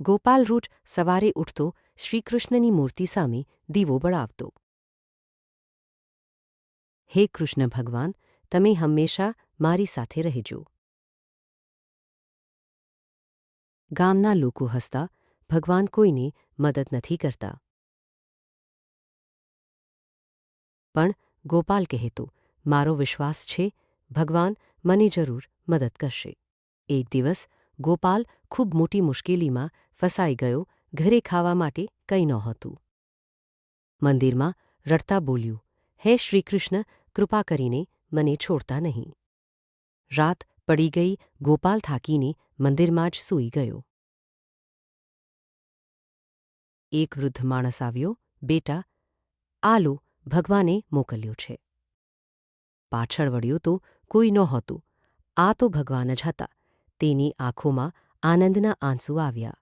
ગોપાલ રોજ સવારે ઉઠતો શ્રીકૃષ્ણની મૂર્તિ સામે દીવો બળાવતો. હે કૃષ્ણ ભગવાન, તમે હંમેશા મારી સાથે રહેજો. ગામના લોકો હસતા, ભગવાન કોઈને મદદ નથી કરતા. પણ ગોપાલ કહેતો, મારો વિશ્વાસ છે ભગવાન મને જરૂર મદદ કરશે. એક દિવસ ગોપાલ ખૂબ મોટી મુશ્કેલીમાં ફસાઈ ગયો. ઘરે ખાવા માટે કંઈ નહોતું. મંદિરમાં રડતા બોલ્યું, હે શ્રીકૃષ્ણ, કૃપા કરીને મને છોડતા નહીં. રાત પડી ગઈ. ગોપાલ થાકીને મંદિરમાં જ સૂઈ ગયો. એક વૃદ્ધ માણસ આવ્યો. બેટા, આ લો, ભગવાને મોકલ્યો છે. પાછળ વળ્યો તો કોઈ નહોતું. આ તો ભગવાન જ હતા. તેની આંખોમાં આનંદના આંસુ આવ્યા.